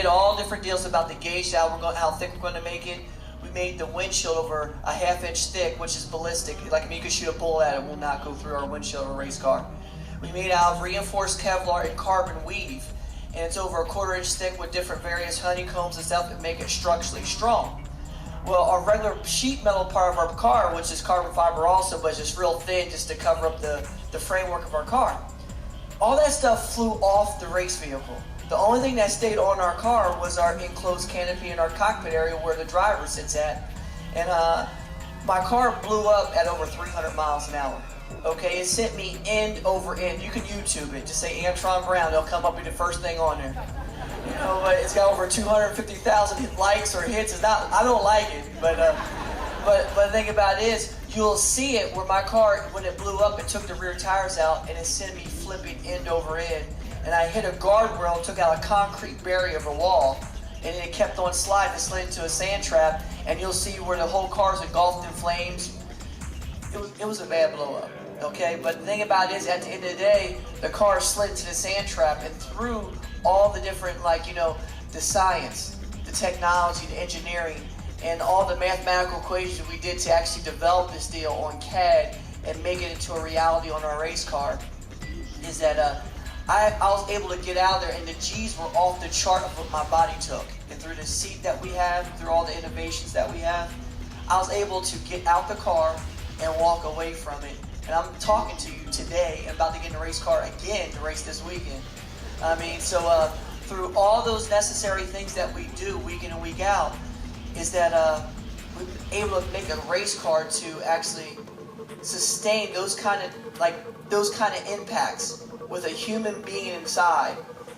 did all different deals about the gauge, how thick we're going to make it. We made the windshield over a ½ inch thick, which is ballistic. Like, I mean, you could shoot a bullet at it, will not go through our windshield of a race car. We made out of reinforced Kevlar and carbon weave, and it's over a ½ inch thick with different various honeycombs and stuff that make it structurally strong. Well, our regular sheet metal part of our car, which is carbon fiber also, but it's just real thin just to cover up the framework of our car. All that stuff flew off the race vehicle. The only thing that stayed on our car was our enclosed canopy in our cockpit area where the driver sits at. And my car blew up at over 300 miles an hour. Okay, it sent me end over end. You can YouTube it. Just say Antron Brown. It'll come up with the first thing on there. You know, but it's got over 250,000 likes or hits. It's not. I don't like it, but the thing about it is, you'll see it where my car, when it blew up, it took the rear tires out and it sent me flipping end over end. And I hit a guardrail and took out a concrete barrier of a wall, and it kept on sliding. It slid into a sand trap, and you'll see where the whole car's engulfed in flames. It was a bad blow up. Okay, but the thing about it is, at the end of the day, the car slid into the sand trap, and through all the different, like, you know, the science, the technology, the engineering, and all the mathematical equations we did to actually develop this deal on CAD and make it into a reality on our race car, is that I was able to get out of there, and the G's were off the chart of what my body took. And through the seat that we have, through all the innovations that we have, I was able to get out the car and walk away from it. And I'm talking to you today, about to get in a race car again to race this weekend. I mean, so through all those necessary things that we do week in and week out, is that we've been able to make a race car to actually sustain those kind of impacts with a human being inside,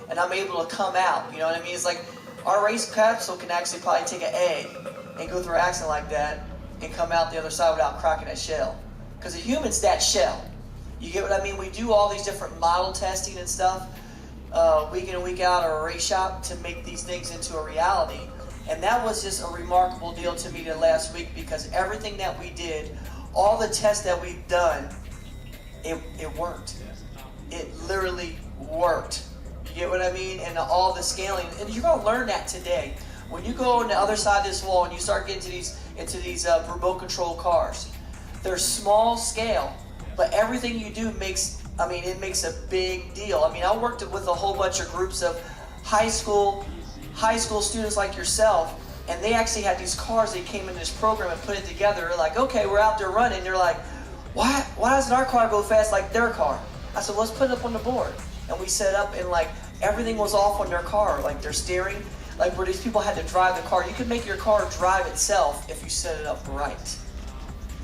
and I'm able to come out. You know what I mean? It's like our race capsule can actually probably take an egg and go through an accident like that and come out the other side without cracking that shell. Because a human's that shell. You get what I mean? We do all these different model testing and stuff week in and week out at our race shop to make these things into a reality. And that was just a remarkable deal to me the last week, because everything that we did, all the tests that we've done, it worked. It literally worked. You get what I mean? And all the scaling, and you're gonna learn that today. When you go on the other side of this wall and you start getting into these remote control cars, they're small scale, but everything you do makes a big deal. I mean, I worked with a whole bunch of groups of high school students like yourself, and they actually had these cars. They came in this program and put it together. They're like, okay, we're out there running. They're like, why doesn't our car go fast like their car? I said, let's put it up on the board. And we set up, and like everything was off on their car, like their steering, like where these people had to drive the car. You could make your car drive itself if you set it up right.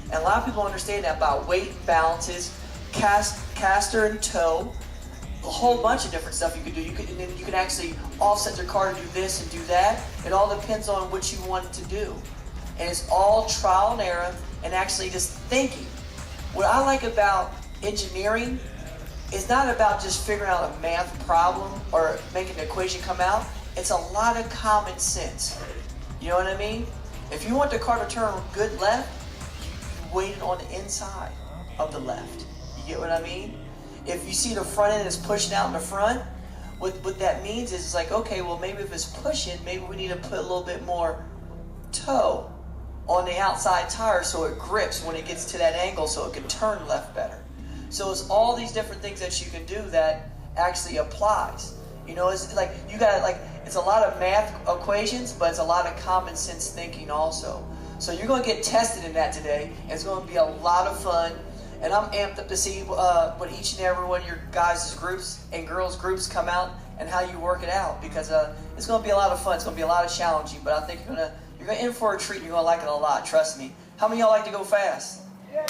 And a lot of people understand that about weight balances, caster and toe, a whole bunch of different stuff you can do. And then you can actually offset your car to do this and do that. It all depends on what you want it to do. And it's all trial and error and actually just thinking. What I like about engineering is not about just figuring out a math problem or making an equation come out. It's a lot of common sense. You know what I mean? If you want the car to turn good left, you weight it on the inside of the left. You get what I mean? If you see the front end is pushing out in the front, what that means is it's like, okay, well, maybe if it's pushing, maybe we need to put a little bit more toe on the outside tire so it grips when it gets to that angle so it can turn left better. So it's all these different things that you can do that actually applies. You know, it's like it's a lot of math equations, but it's a lot of common sense thinking also. So you're going to get tested in that today, and it's going to be a lot of fun. And I'm amped up to see what each and every one of your guys' groups and girls' groups come out and how you work it out, because it's going to be a lot of fun. It's going to be a lot of challenging, but I think you're going to in for a treat. You're going to like it a lot. Trust me. How many of y'all like to go fast? Yeah.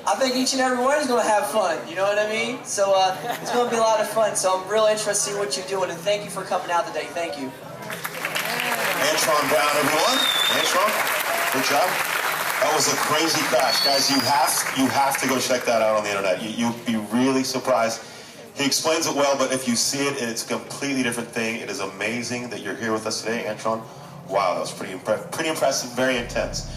I think each and every one is going to have fun. You know what I mean? So it's going to be a lot of fun. So I'm real interested in what you're doing, and thank you for coming out today. Thank you. Antron Brown, everyone. Antron, good job. That was a crazy crash, guys. You have to go check that out on the internet. You'd be really surprised. He explains it well, but if you see it, it's a completely different thing. It is amazing that you're here with us today, Antron. Wow, that was pretty impressive, very intense.